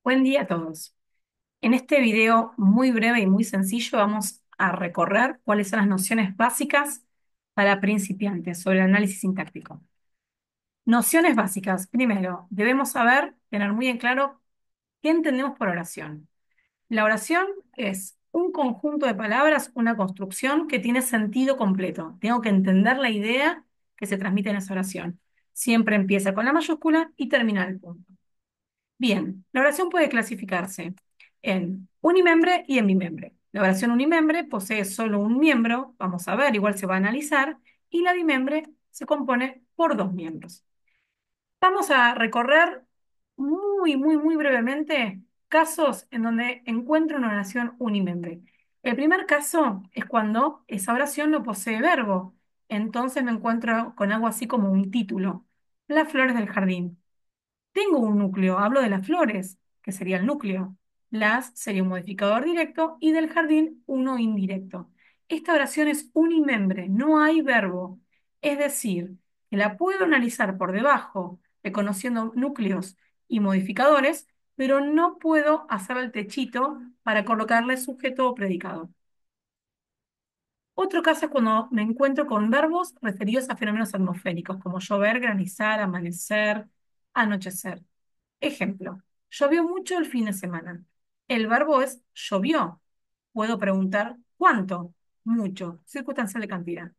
Buen día a todos. En este video muy breve y muy sencillo vamos a recorrer cuáles son las nociones básicas para principiantes sobre el análisis sintáctico. Nociones básicas. Primero, debemos saber, tener muy en claro qué entendemos por oración. La oración es un conjunto de palabras, una construcción que tiene sentido completo. Tengo que entender la idea que se transmite en esa oración. Siempre empieza con la mayúscula y termina en el punto. Bien, la oración puede clasificarse en unimembre y en bimembre. La oración unimembre posee solo un miembro, vamos a ver, igual se va a analizar, y la bimembre se compone por dos miembros. Vamos a recorrer muy brevemente casos en donde encuentro una oración unimembre. El primer caso es cuando esa oración no posee verbo, entonces me encuentro con algo así como un título, Las flores del jardín. Tengo un núcleo, hablo de las flores, que sería el núcleo. Las sería un modificador directo y del jardín uno indirecto. Esta oración es unimembre, no hay verbo. Es decir, que la puedo analizar por debajo, reconociendo núcleos y modificadores, pero no puedo hacer el techito para colocarle sujeto o predicado. Otro caso es cuando me encuentro con verbos referidos a fenómenos atmosféricos, como llover, granizar, amanecer, anochecer. Ejemplo, llovió mucho el fin de semana. El verbo es llovió. Puedo preguntar ¿cuánto? Mucho, circunstancial de cantidad.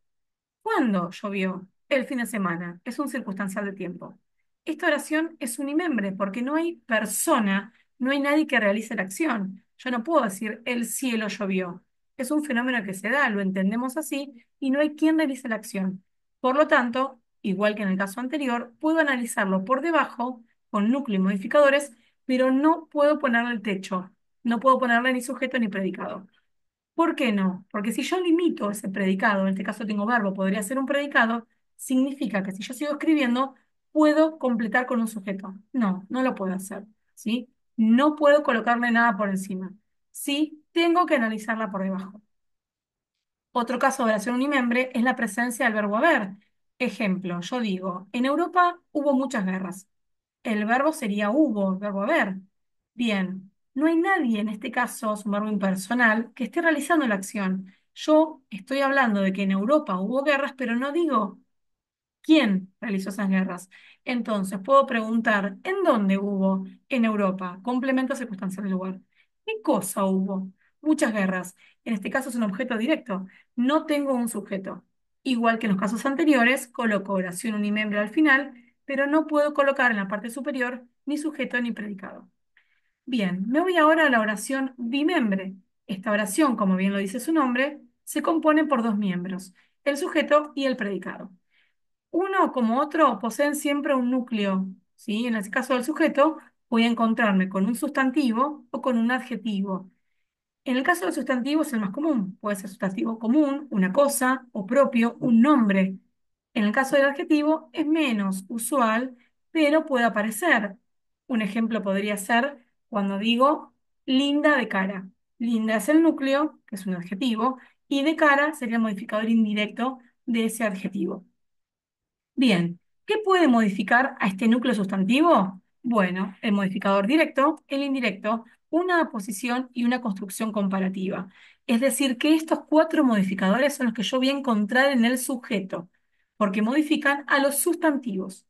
¿Cuándo llovió? El fin de semana. Es un circunstancial de tiempo. Esta oración es unimembre porque no hay persona, no hay nadie que realice la acción. Yo no puedo decir el cielo llovió. Es un fenómeno que se da, lo entendemos así, y no hay quien realice la acción. Por lo tanto, igual que en el caso anterior, puedo analizarlo por debajo con núcleo y modificadores, pero no puedo ponerle el techo. No puedo ponerle ni sujeto ni predicado. ¿Por qué no? Porque si yo limito ese predicado, en este caso tengo verbo, podría ser un predicado, significa que si yo sigo escribiendo, puedo completar con un sujeto. No, no lo puedo hacer, ¿sí? No puedo colocarle nada por encima. Sí, tengo que analizarla por debajo. Otro caso de oración unimembre es la presencia del verbo haber. Ejemplo, yo digo, en Europa hubo muchas guerras. El verbo sería hubo, el verbo haber. Bien, no hay nadie, en este caso es un verbo impersonal, que esté realizando la acción. Yo estoy hablando de que en Europa hubo guerras, pero no digo quién realizó esas guerras. Entonces, puedo preguntar, ¿en dónde hubo? En Europa. Complemento circunstancial del lugar. ¿Qué cosa hubo? Muchas guerras. En este caso es un objeto directo. No tengo un sujeto. Igual que en los casos anteriores, coloco oración unimembre al final, pero no puedo colocar en la parte superior ni sujeto ni predicado. Bien, me voy ahora a la oración bimembre. Esta oración, como bien lo dice su nombre, se compone por dos miembros, el sujeto y el predicado. Uno como otro poseen siempre un núcleo, ¿sí? En el caso del sujeto, voy a encontrarme con un sustantivo o con un adjetivo. En el caso del sustantivo es el más común. Puede ser sustantivo común, una cosa, o propio, un nombre. En el caso del adjetivo es menos usual, pero puede aparecer. Un ejemplo podría ser cuando digo linda de cara. Linda es el núcleo, que es un adjetivo, y de cara sería el modificador indirecto de ese adjetivo. Bien, ¿qué puede modificar a este núcleo sustantivo? Bueno, el modificador directo, el indirecto, una aposición y una construcción comparativa. Es decir, que estos cuatro modificadores son los que yo voy a encontrar en el sujeto, porque modifican a los sustantivos.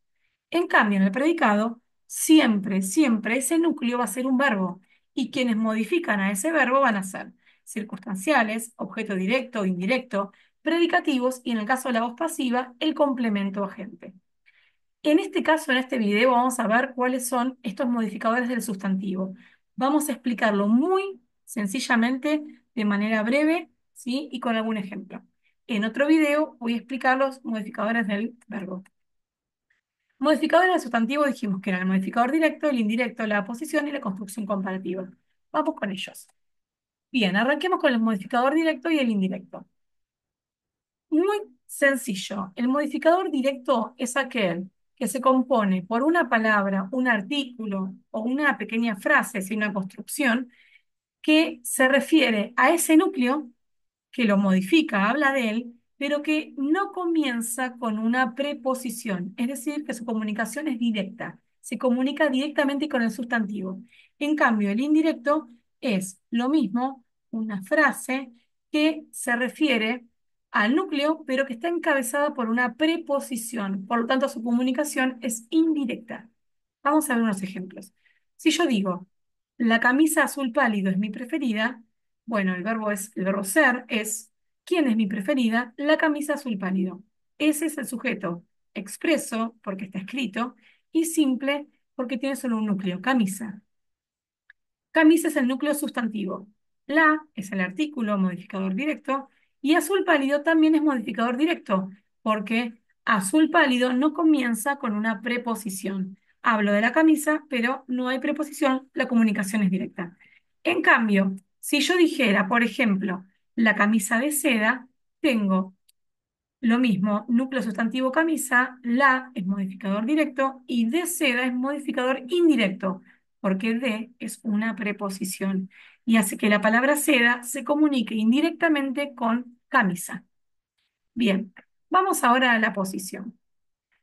En cambio, en el predicado, siempre ese núcleo va a ser un verbo, y quienes modifican a ese verbo van a ser circunstanciales, objeto directo o indirecto, predicativos y en el caso de la voz pasiva, el complemento agente. En este caso, en este video, vamos a ver cuáles son estos modificadores del sustantivo. Vamos a explicarlo muy sencillamente, de manera breve, ¿sí? Y con algún ejemplo. En otro video voy a explicar los modificadores del verbo. Modificadores del sustantivo dijimos que eran el modificador directo, el indirecto, la aposición y la construcción comparativa. Vamos con ellos. Bien, arranquemos con el modificador directo y el indirecto. Muy sencillo. El modificador directo es aquel que se compone por una palabra, un artículo o una pequeña frase, es decir, una construcción, que se refiere a ese núcleo, que lo modifica, habla de él, pero que no comienza con una preposición, es decir, que su comunicación es directa, se comunica directamente con el sustantivo. En cambio, el indirecto es lo mismo, una frase que se refiere al núcleo, pero que está encabezada por una preposición. Por lo tanto, su comunicación es indirecta. Vamos a ver unos ejemplos. Si yo digo, la camisa azul pálido es mi preferida, bueno, el verbo ser es, ¿quién es mi preferida? La camisa azul pálido. Ese es el sujeto expreso, porque está escrito, y simple, porque tiene solo un núcleo, camisa. Camisa es el núcleo sustantivo. La es el artículo modificador directo y azul pálido también es modificador directo, porque azul pálido no comienza con una preposición. Hablo de la camisa, pero no hay preposición, la comunicación es directa. En cambio, si yo dijera, por ejemplo, la camisa de seda, tengo lo mismo, núcleo sustantivo camisa, la es modificador directo y de seda es modificador indirecto, porque de es una preposición y hace que la palabra seda se comunique indirectamente con camisa. Bien, vamos ahora a la posición.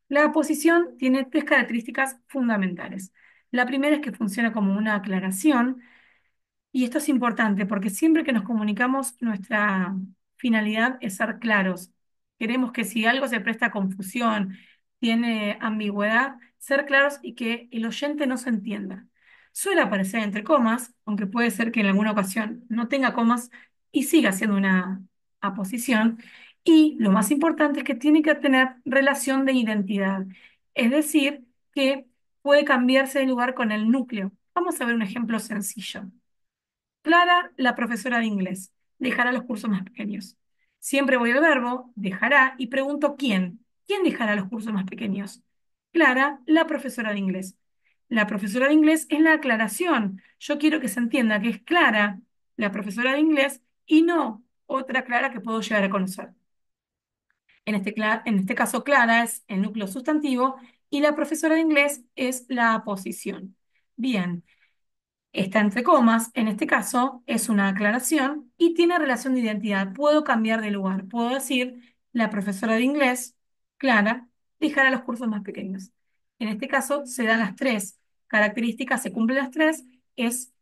La posición tiene tres características fundamentales. La primera es que funciona como una aclaración, y esto es importante porque siempre que nos comunicamos, nuestra finalidad es ser claros. Queremos que si algo se presta a confusión, tiene ambigüedad, ser claros y que el oyente no se entienda. Suele aparecer entre comas, aunque puede ser que en alguna ocasión no tenga comas y siga siendo una aposición. Y lo más importante es que tiene que tener relación de identidad, es decir, que puede cambiarse de lugar con el núcleo. Vamos a ver un ejemplo sencillo. Clara, la profesora de inglés, dejará los cursos más pequeños. Siempre voy al verbo, dejará, y pregunto quién. ¿Quién dejará los cursos más pequeños? Clara, la profesora de inglés. La profesora de inglés es la aclaración. Yo quiero que se entienda que es Clara, la profesora de inglés, y no otra Clara que puedo llegar a conocer. En este caso, Clara es el núcleo sustantivo y la profesora de inglés es la aposición. Bien. Está entre comas, en este caso es una aclaración y tiene relación de identidad. Puedo cambiar de lugar. Puedo decir, la profesora de inglés, Clara, dejará los cursos más pequeños. En este caso se dan las tres características, se cumplen las tres. Es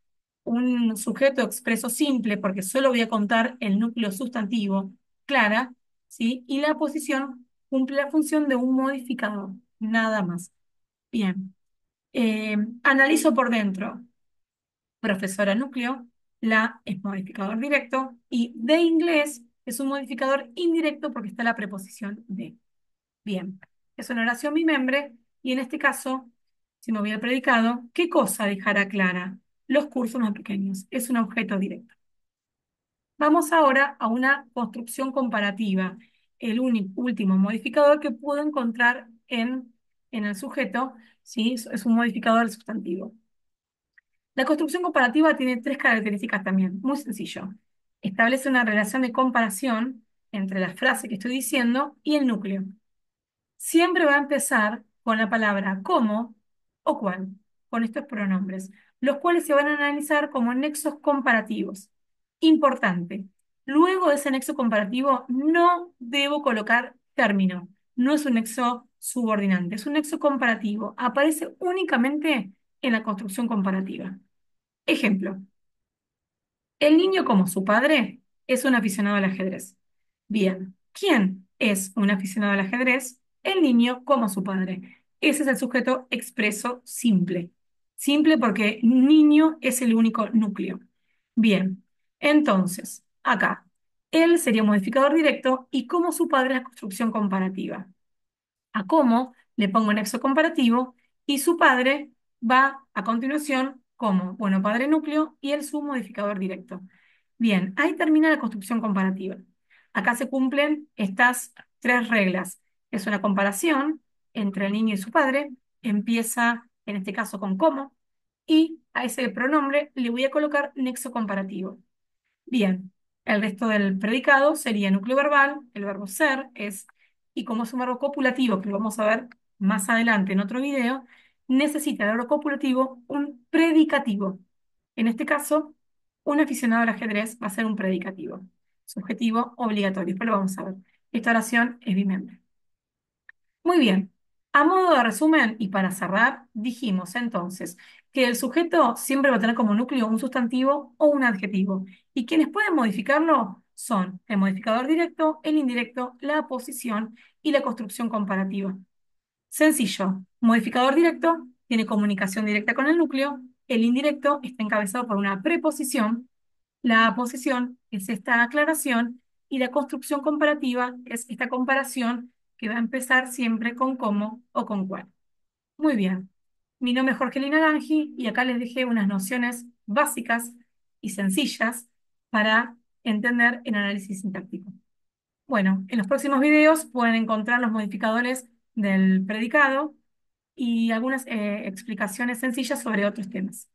un sujeto expreso simple porque solo voy a contar el núcleo sustantivo, Clara, ¿sí? Y la posición cumple la función de un modificador, nada más. Bien. Analizo por dentro. Profesora núcleo, la es modificador directo y de inglés es un modificador indirecto porque está la preposición de. Bien, es una oración bimembre y en este caso, si me voy al predicado, ¿qué cosa dejará Clara? Los cursos más pequeños. Es un objeto directo. Vamos ahora a una construcción comparativa. El último modificador que puedo encontrar en el sujeto, ¿sí? Es un modificador del sustantivo. La construcción comparativa tiene tres características también. Muy sencillo. Establece una relación de comparación entre la frase que estoy diciendo y el núcleo. Siempre va a empezar con la palabra como o cual, con estos pronombres, los cuales se van a analizar como nexos comparativos. Importante. Luego de ese nexo comparativo no debo colocar término. No es un nexo subordinante, es un nexo comparativo. Aparece únicamente en la construcción comparativa. Ejemplo, el niño como su padre es un aficionado al ajedrez. Bien, ¿quién es un aficionado al ajedrez? El niño como su padre. Ese es el sujeto expreso simple. Simple porque niño es el único núcleo. Bien, entonces, acá, él sería un modificador directo y como su padre es la construcción comparativa. A cómo le pongo nexo comparativo y su padre va a continuación como, bueno, padre núcleo y el su modificador directo. Bien, ahí termina la construcción comparativa. Acá se cumplen estas tres reglas. Es una comparación entre el niño y su padre. Empieza, en este caso, con cómo. Y a ese pronombre le voy a colocar nexo comparativo. Bien, el resto del predicado sería núcleo verbal, el verbo ser es, y como es un verbo copulativo, que lo vamos a ver más adelante en otro video, necesita el verbo copulativo un predicativo. En este caso, un aficionado al ajedrez va a ser un predicativo, subjetivo obligatorio, pero lo vamos a ver. Esta oración es bimembre. Muy bien, A modo de resumen y para cerrar, dijimos entonces que el sujeto siempre va a tener como núcleo un sustantivo o un adjetivo, y quienes pueden modificarlo son el modificador directo, el indirecto, la aposición y la construcción comparativa. Sencillo, modificador directo tiene comunicación directa con el núcleo, el indirecto está encabezado por una preposición, la aposición es esta aclaración y la construcción comparativa es esta comparación que va a empezar siempre con cómo o con cuál. Muy bien. Mi nombre es Jorgelina Langi y acá les dejé unas nociones básicas y sencillas para entender el análisis sintáctico. Bueno, en los próximos videos pueden encontrar los modificadores del predicado y algunas explicaciones sencillas sobre otros temas.